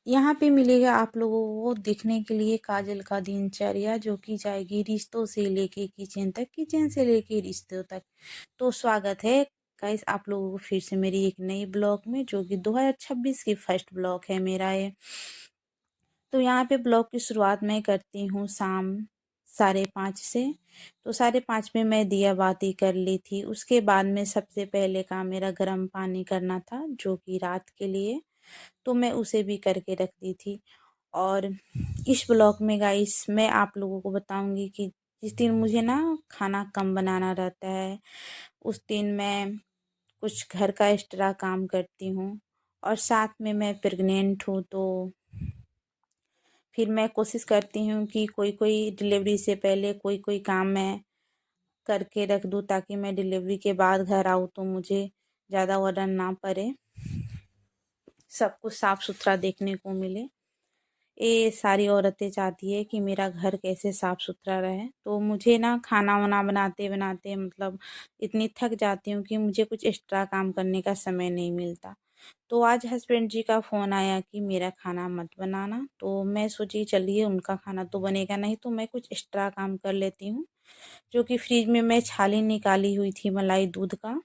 यहाँ पे मिलेगा आप लोगों को देखने के लिए काजल का दिनचर्या, जो कि जाएगी रिश्तों से लेके किचन तक, किचन से लेके रिश्तों तक। तो स्वागत है गाइस आप लोगों को फिर से मेरी एक नई ब्लॉग में, जो कि 2026 की फर्स्ट ब्लॉग है मेरा ये। तो यहाँ पे ब्लॉग की शुरुआत मैं करती हूँ शाम 5:30 से। तो 5:30 में मैं दिया बाती कर ली थी। उसके बाद में सबसे पहले काम मेरा गर्म पानी करना था, जो कि रात के लिए, तो मैं उसे भी करके रख दी थी। और इस ब्लॉग में गाइस मैं आप लोगों को बताऊंगी कि जिस दिन मुझे ना खाना कम बनाना रहता है, उस दिन मैं कुछ घर का एक्स्ट्रा काम करती हूँ। और साथ में मैं प्रेग्नेंट हूँ, तो फिर मैं कोशिश करती हूँ कि कोई कोई डिलीवरी से पहले कोई कोई काम मैं करके रख दूँ, ताकि मैं डिलीवरी के बाद घर आऊँ तो मुझे ज़्यादा वर्डन ना पड़े, सब कुछ साफ सुथरा देखने को मिले। ये सारी औरतें चाहती है कि मेरा घर कैसे साफ सुथरा रहे। तो मुझे ना खाना वाना बनाते बनाते मतलब इतनी थक जाती हूँ कि मुझे कुछ एक्स्ट्रा काम करने का समय नहीं मिलता। तो आज हस्बैंड जी का फ़ोन आया कि मेरा खाना मत बनाना, तो मैं सोची चलिए उनका खाना तो बनेगा नहीं, तो मैं कुछ एक्स्ट्रा काम कर लेती हूँ। जो कि फ्रिज में मैं छाली निकाली हुई थी मलाई दूध का,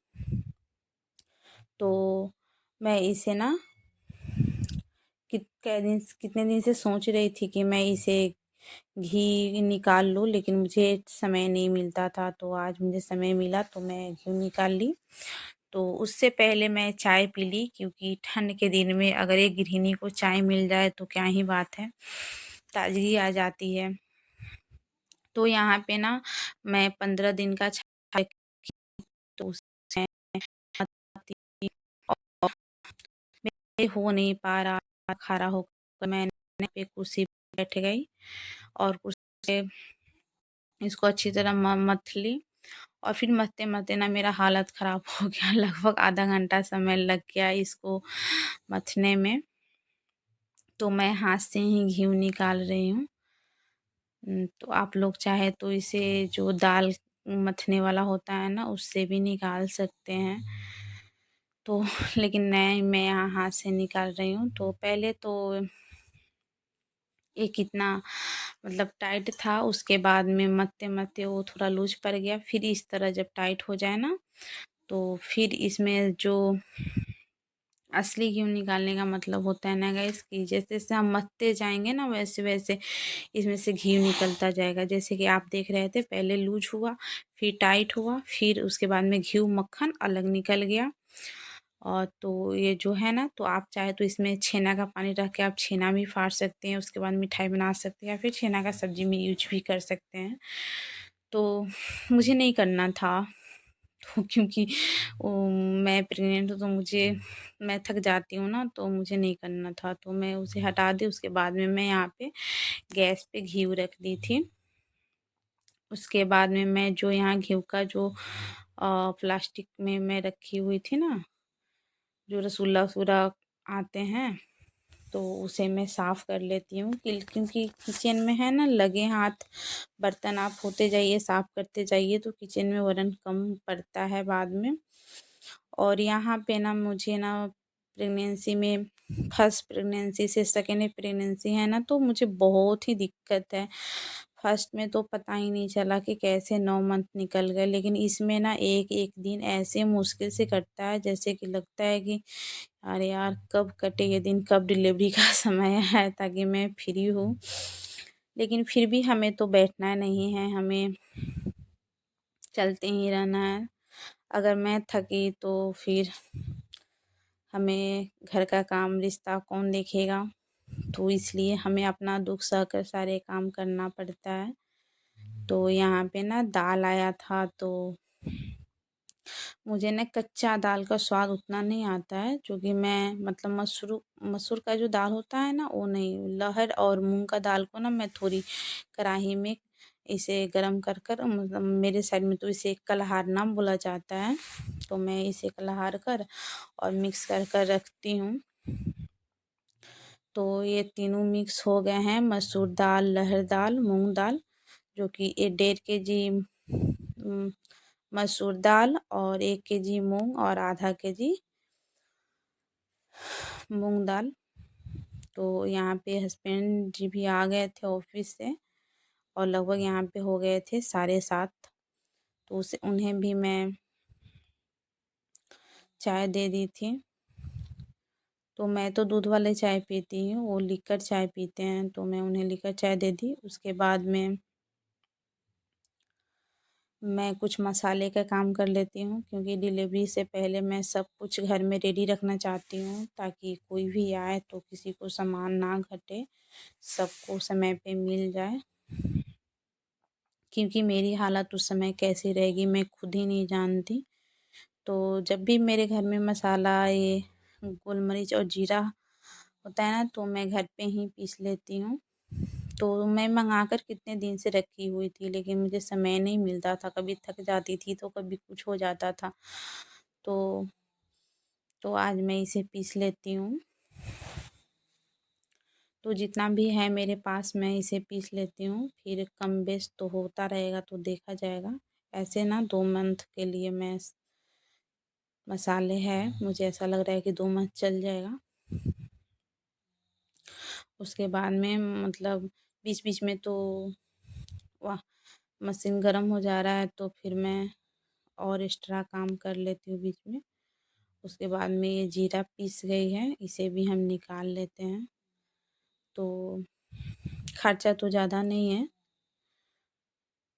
तो मैं इसे ना कितने दिन से सोच रही थी कि मैं इसे घी निकाल लूँ, लेकिन मुझे समय नहीं मिलता था। तो आज मुझे समय मिला तो मैं घी निकाल ली। तो उससे पहले मैं चाय पी ली, क्योंकि ठंड के दिन में अगर एक गृहिणी को चाय मिल जाए तो क्या ही बात है, ताजगी आ जाती है। तो यहाँ पे ना मैं 15 दिन का चाय, तो उसमें मेरे हो नहीं पा रहा, खड़ा होकर मैंने पे कुर्सी पे बैठ गई और कुर्सी पे इसको अच्छी तरह मथ ली। और फिर मथते-मथते ना मेरा हालत ख़राब हो गया। लगभग आधा घंटा समय लग गया इसको मथने में। तो मैं हाथ से ही घी निकाल रही हूँ। तो आप लोग चाहे तो इसे जो दाल मथने वाला होता है ना, उससे भी निकाल सकते हैं। तो लेकिन नहीं, मैं यहाँ हाथ से निकाल रही हूँ। तो पहले तो ये कितना मतलब टाइट था, उसके बाद में मथते-मथते वो थोड़ा लूज़ पड़ गया। फिर इस तरह जब टाइट हो जाए ना, तो फिर इसमें जो असली घी निकालने का मतलब होता है ना गाइस, कि जैसे-जैसे हम मथते जाएँगे ना, वैसे-वैसे इसमें से घी निकलता जाएगा। जैसे कि आप देख रहे थे, पहले लूज़ हुआ, फिर टाइट हुआ, फिर उसके बाद में घी मक्खन अलग निकल गया। और तो ये जो है ना, तो आप चाहे तो इसमें छेना का पानी रख के आप छेना भी फाड़ सकते हैं, उसके बाद मिठाई बना सकते हैं, या फिर छेना का सब्ज़ी में यूज़ भी कर सकते हैं। तो मुझे नहीं करना था, तो क्योंकि मैं प्रेग्नेंट हूँ, तो मैं थक जाती हूँ ना, तो मुझे नहीं करना था, तो मैं उसे हटा दी। उसके बाद में मैं यहाँ पे गैस पे घी रख दी थी। उसके बाद में मैं जो यहाँ घी का जो प्लास्टिक में मैं रखी हुई थी ना, जो रसगुल्ला-वसगुल्ला आते हैं, तो उसे मैं साफ़ कर लेती हूँ, क्योंकि किचन में है ना, लगे हाथ बर्तन आप होते जाइए, साफ़ करते जाइए, तो किचन में वज़न कम पड़ता है बाद में। और यहाँ पे ना मुझे ना प्रेगनेंसी में, फर्स्ट प्रेगनेंसी से सेकेंड प्रेगनेंसी है ना, तो मुझे बहुत ही दिक्कत है। फर्स्ट में तो पता ही नहीं चला कि कैसे 9 मंथ निकल गए, लेकिन इसमें ना एक-एक दिन ऐसे मुश्किल से कटता है, जैसे कि लगता है कि अरे यार कब कटे ये दिन, कब डिलीवरी का समय है, ताकि मैं फ्री हूँ। लेकिन फिर भी हमें तो बैठना नहीं है, हमें चलते ही रहना है। अगर मैं थकी तो फिर हमें घर का काम, रिश्ता कौन देखेगा? तो इसलिए हमें अपना दुःख सहकर सारे काम करना पड़ता है। तो यहाँ पे ना दाल आया था, तो मुझे ना कच्चा दाल का स्वाद उतना नहीं आता है, क्योंकि मैं मतलब मसूर का जो दाल होता है ना, वो नहीं, लहर और मूंग का दाल को ना मैं थोड़ी कढ़ाई में इसे गरम कर कर, मतलब मेरे साइड में तो इसे कलहार नाम बोला जाता है, तो मैं इसे कलहार कर और मिक्स कर कर रखती हूँ। तो ये तीनों मिक्स हो गए हैं, मसूर दाल, लहर दाल, मूंग दाल, जो कि ये 1.5 केजी मसूर दाल और 1 केजी मूंग और आधा केजी मूंग दाल। तो यहाँ पे हस्बैंड जी भी आ गए थे ऑफिस से और लगभग यहाँ पे हो गए थे 7:30। तो उसे उन्हें भी मैं चाय दे दी थी। तो मैं तो दूध वाले चाय पीती हूँ, वो लिकर चाय पीते हैं, तो मैं उन्हें लिकर चाय दे दी। उसके बाद में मैं कुछ मसाले का काम कर लेती हूँ, क्योंकि डिलीवरी से पहले मैं सब कुछ घर में रेडी रखना चाहती हूँ, ताकि कोई भी आए तो किसी को सामान ना घटे, सबको समय पे मिल जाए। क्योंकि मेरी हालत उस समय कैसी रहेगी मैं खुद ही नहीं जानती। तो जब भी मेरे घर में मसाला ये गोल मरीच और जीरा होता है ना, तो मैं घर पे ही पीस लेती हूँ। तो मैं मंगा कर कितने दिन से रखी हुई थी, लेकिन मुझे समय नहीं मिलता था, कभी थक जाती थी तो कभी कुछ हो जाता था। तो आज मैं इसे पीस लेती हूँ। तो जितना भी है मेरे पास मैं इसे पीस लेती हूँ, फिर कम बेश तो होता रहेगा तो देखा जाएगा। ऐसे ना 2 मंथ के लिए मैं मसाले हैं, मुझे ऐसा लग रहा है कि 2 मंथ चल जाएगा। उसके बाद में मतलब बीच-बीच में तो वाह मशीन गर्म हो जा रहा है, तो फिर मैं और एक्स्ट्रा काम कर लेती हूँ बीच में। उसके बाद में ये जीरा पीस गई है, इसे भी हम निकाल लेते हैं। तो खर्चा तो ज़्यादा नहीं है,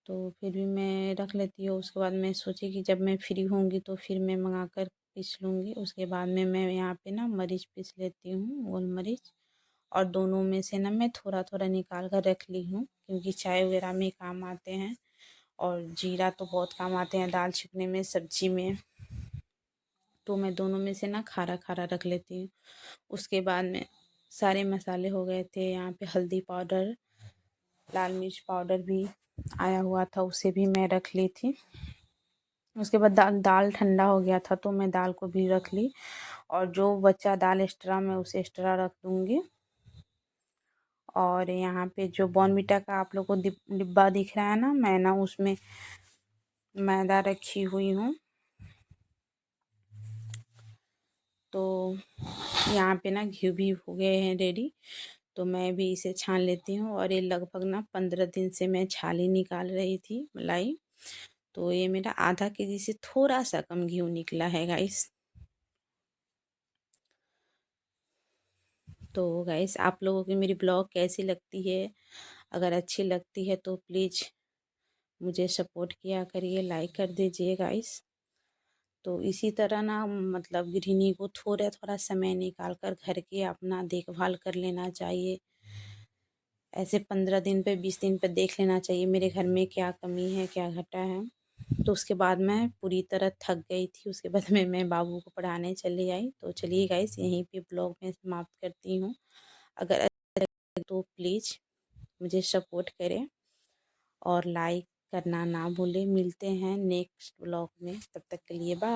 तो फिर भी मैं रख लेती हूँ। उसके बाद मैं सोची कि जब मैं फ्री होंगी तो फिर मैं मंगा कर पीस लूँगी। उसके बाद में मैं यहाँ पे ना मरीच पीस लेती हूँ, गोल मरीच, और दोनों में से ना मैं थोड़ा-थोड़ा निकाल कर रख ली हूँ, क्योंकि चाय वगैरह में काम आते हैं, और जीरा तो बहुत काम आते हैं दाल छौंकने में, सब्जी में। तो मैं दोनों में से ना खारा-खारा रख लेती हूँ। उसके बाद में सारे मसाले हो गए थे, यहाँ पे हल्दी पाउडर, लाल मिर्च पाउडर भी आया हुआ था, उसे भी मैं रख ली थी। उसके बाद दाल ठंडा हो गया था, तो मैं दाल को भी रख ली, और जो बचा दाल एक्स्ट्रा मैं उसे एक्स्ट्रा रख दूँगी। और यहाँ पे जो बॉर्नविटा का आप लोग को डिब्बा दिख रहा है ना, मैं ना उसमें मैदा रखी हुई हूँ। तो यहाँ पे ना घी भी हो गए हैं रेडी, तो मैं भी इसे छान लेती हूँ। और ये लगभग ना 15 दिन से मैं छाली निकाल रही थी मलाई, तो ये मेरा आधा केजी से थोड़ा सा कम घी निकला है गाइस। तो गाइस आप लोगों की मेरी ब्लॉग कैसी लगती है? अगर अच्छी लगती है तो प्लीज़ मुझे सपोर्ट किया करिए, लाइक कर दीजिए गाइस। तो इसी तरह ना मतलब गृहिणी को थोड़ा-थोड़ा समय निकाल कर घर की अपना देखभाल कर लेना चाहिए। ऐसे 15 दिन पे 20 दिन पे देख लेना चाहिए मेरे घर में क्या कमी है, क्या घटा है। तो उसके बाद मैं पूरी तरह थक गई थी, उसके बाद में मैं बाबू को पढ़ाने चली आई। तो चलिए गाइस यहीं पे ब्लॉग में समाप्त करती हूँ। अगर अच्छा लगे तो प्लीज़ मुझे सपोर्ट करें और लाइक करना ना भूलें। मिलते हैं नेक्स्ट ब्लॉग में, तब तक के लिए बाय।